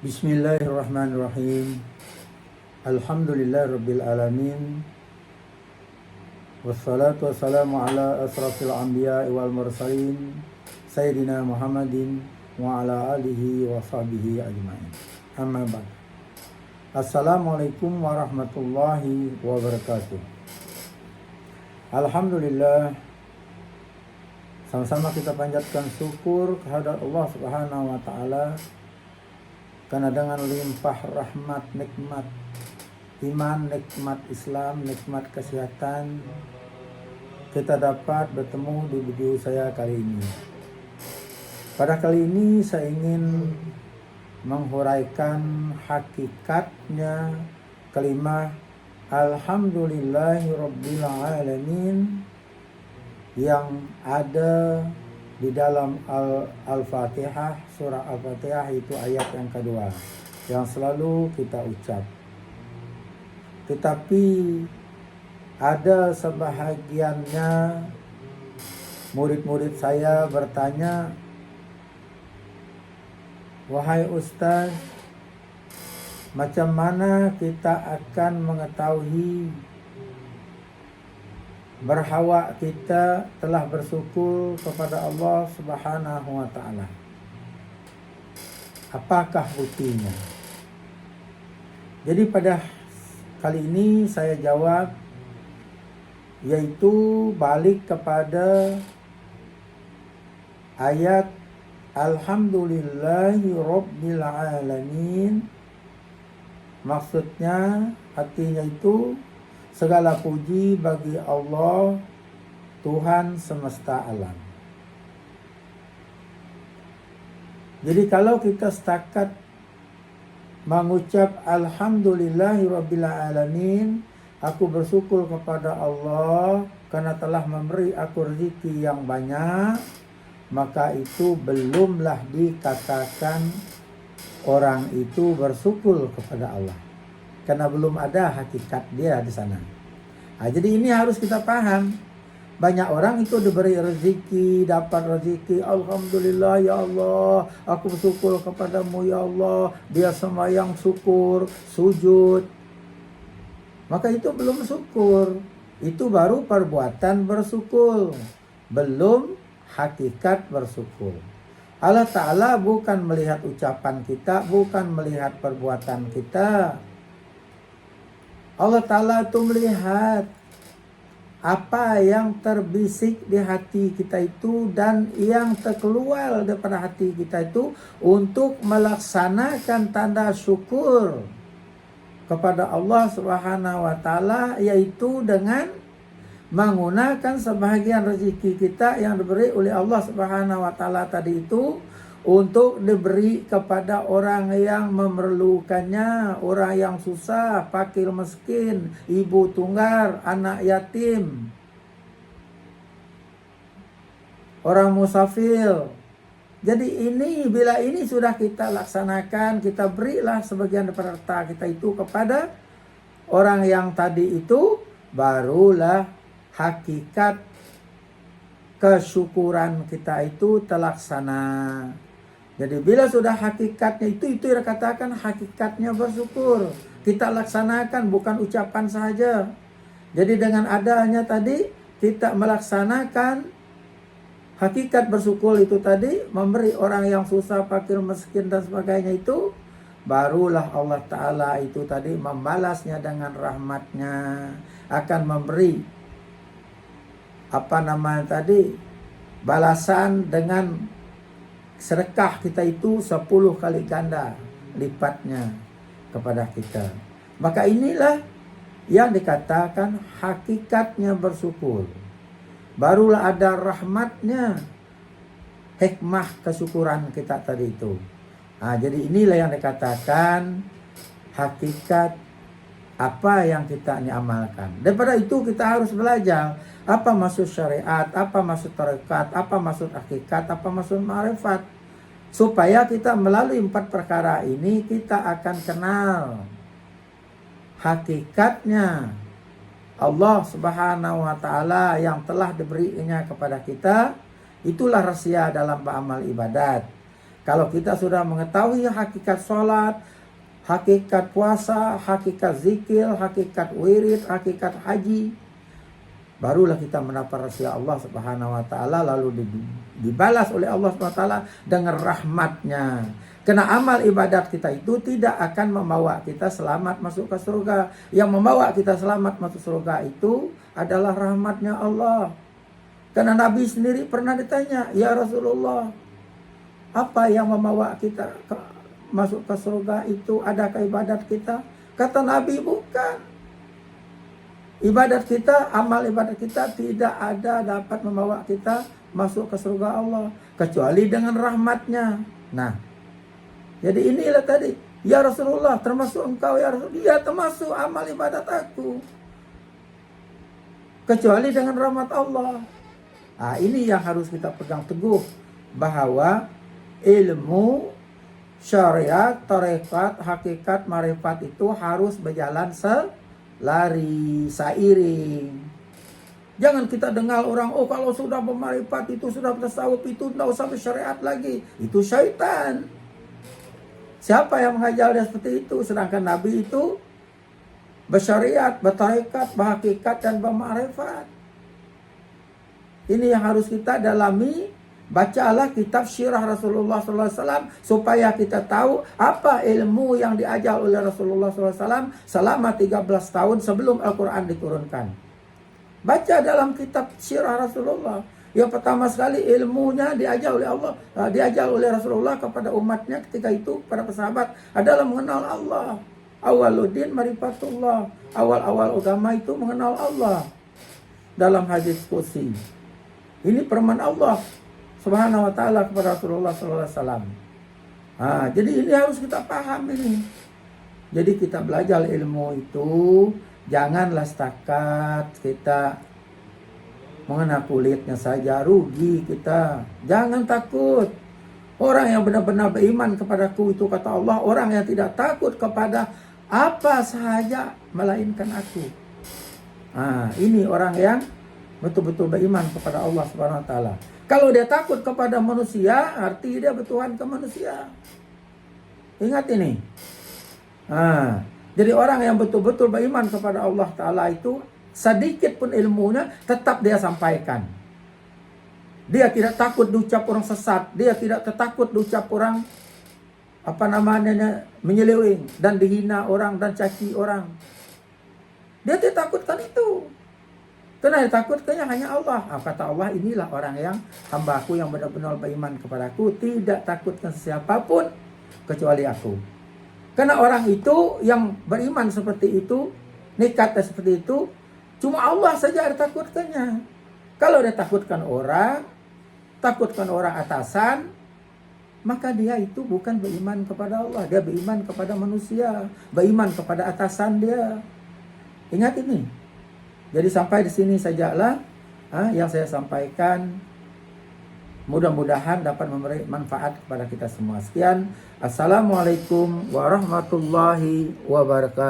Bismillahirrahmanirrahim. Alhamdulillahirabbil alamin. Wassalatu wassalamu ala asrafil anbiya'i wal mursalin sayyidina Muhammadin wa ala alihi wa sahbihi ajma'in. Amma ba'd. Assalamualaikum warahmatullahi wabarakatuh. Alhamdulillah, sama-sama kita panjatkan syukur kehadirat Allah Subhanahu wa taala karena dengan limpah rahmat, nikmat iman, nikmat Islam, nikmat kesehatan, kita dapat bertemu di video saya kali ini. Pada kali ini saya ingin menghuraikan hakikatnya kalimat Alhamdulillahirabbil alamin yang ada di dalam Al-Fatihah, surah Al-Fatihah itu ayat yang kedua yang selalu kita ucap. Tetapi ada sebahagiannya murid-murid saya bertanya, "Wahai Ustaz, macam mana kita akan mengetahui bahwa kita telah bersyukur kepada Allah Subhanahu wa taala? Apakah buktinya?" Jadi pada kali ini saya jawab, yaitu balik kepada ayat Alhamdulillahirabbil alamin. Maksudnya, artinya itu segala puji bagi Allah, Tuhan semesta alam. Jadi kalau kita setakat mengucap Alhamdulillahirabbil alamin, aku bersyukur kepada Allah karena telah memberi aku rezeki yang banyak, maka itu belumlah dikatakan orang itu bersyukur kepada Allah. Karena belum ada hakikat dia di sana. Nah, jadi ini harus kita paham. Banyak orang itu diberi rezeki, dapat rezeki, Alhamdulillah ya Allah, aku bersyukur kepadamu ya Allah. Dia sembahyang syukur, sujud. Maka itu belum syukur. Itu baru perbuatan bersyukur, belum hakikat bersyukur. Allah Ta'ala bukan melihat ucapan kita, bukan melihat perbuatan kita. Allah Ta'ala itu melihat apa yang terbisik di hati kita itu dan yang terkeluar daripada hati kita itu untuk melaksanakan tanda syukur kepada Allah Subhanahu wa taala, yaitu dengan menggunakan sebahagian rezeki kita yang diberi oleh Allah Subhanahu wa taala tadi itu untuk diberi kepada orang yang memerlukannya, orang yang susah, fakir miskin, ibu tunggal, anak yatim, orang musafir. Jadi ini, bila ini sudah kita laksanakan, kita berilah sebagian daripada harta kita itu kepada orang yang tadi itu, barulah hakikat kesyukuran kita itu terlaksana. Jadi bila sudah hakikatnya itu yang dikatakan hakikatnya bersyukur. Kita laksanakan, bukan ucapan saja. Jadi dengan adanya tadi kita melaksanakan hakikat bersyukur itu tadi, memberi orang yang susah, fakir, miskin dan sebagainya itu, barulah Allah Ta'ala itu tadi membalasnya dengan rahmatnya, akan memberi balasan dengan sedekah kita itu 10 kali ganda lipatnya kepada kita. Maka inilah yang dikatakan hakikatnya bersyukur. Barulah ada rahmatnya, hikmah kesyukuran kita tadi itu. Nah, jadi inilah yang dikatakan hakikat apa yang kita amalkan. Daripada itu kita harus belajar apa maksud syariat, apa maksud tarekat, apa maksud hakikat, apa maksud ma'rifat. Supaya kita melalui 4 perkara ini kita akan kenal hakikatnya Allah Subhanahu wa taala yang telah diberinya kepada kita. Itulah rahasia dalam beramal ibadat. Kalau kita sudah mengetahui hakikat sholat, hakikat puasa, hakikat zikir, hakikat wirid, hakikat haji, barulah kita mendapat rahasia Allah Subhanahu wa taala, lalu dibalas oleh Allah Subhanahu wa taala dengan rahmatnya. Karena amal ibadat kita itu tidak akan membawa kita selamat masuk ke surga. Yang membawa kita selamat masuk surga itu adalah rahmatnya Allah. Karena Nabi sendiri pernah ditanya, "Ya Rasulullah, apa yang membawa kita masuk ke surga itu? Adakah ibadat kita?" Kata Nabi, bukan. Ibadat kita, amal ibadat kita tidak ada dapat membawa kita masuk ke surga Allah, kecuali dengan rahmatnya. Nah, jadi inilah tadi, ya Rasulullah, termasuk engkau ya Rasulullah? Ya, termasuk amal ibadat aku, kecuali dengan rahmat Allah. Nah, ini yang harus kita pegang teguh, bahwa ilmu syariat, tarekat, hakikat, marifat itu harus berjalan selari, seiring. Jangan kita dengar orang, oh kalau sudah bermarifat itu, sudah bertasawuf itu, tidak usah bersyariat lagi. Itu syaitan. Siapa yang mengajar dia seperti itu? Sedangkan Nabi itu bersyariat, bertarekat, berhakikat, dan bermarifat. Ini yang harus kita dalami. Bacalah kitab sirah Rasulullah SAW supaya kita tahu apa ilmu yang diajar oleh Rasulullah SAW selama 13 tahun sebelum Al-Quran diturunkan. Baca dalam kitab sirah Rasulullah. Yang pertama sekali ilmunya diajar oleh Allah, diajar oleh Rasulullah kepada umatnya ketika itu, para sahabat, adalah mengenal Allah. Awaluddin marifatullah. Awal-awal agama itu mengenal Allah. Dalam hadis qudsi. Ini firman Allah Subhanahu wa taala kepada Rasulullah SAW. Jadi ini harus kita paham ini. Jadi kita belajar ilmu itu, janganlah setakat kita mengenal kulitnya saja, rugi kita. Jangan takut. Orang yang benar-benar beriman kepadaku itu, kata Allah, orang yang tidak takut kepada apa sahaja melainkan aku. Ini orang yang betul-betul beriman kepada Allah Subhanahu wa taala. Kalau dia takut kepada manusia, arti dia bertuhan ke manusia. Ingat ini. Jadi orang yang betul-betul beriman kepada Allah Ta'ala itu, sedikit pun ilmunya tetap dia sampaikan. Dia tidak takut diucap orang sesat. Dia tidak takut diucap orang menyeleweng dan dihina orang dan caci orang. Dia tidak takutkan itu. Karena yang takutkannya hanya Allah. Kata Allah, inilah orang yang hambaku yang benar-benar beriman kepadaku, tidak takutkan siapapun kecuali aku. Karena orang itu yang beriman seperti itu, nikatnya seperti itu, cuma Allah saja yang takutkannya. Kalau dia takutkan orang atasan, maka dia itu bukan beriman kepada Allah, dia beriman kepada manusia, beriman kepada atasan dia. Ingat ini. Jadi sampai di sini sajalah yang saya sampaikan. Mudah-mudahan dapat memberi manfaat kepada kita semua. Sekian. Assalamualaikum warahmatullahi wabarakatuh.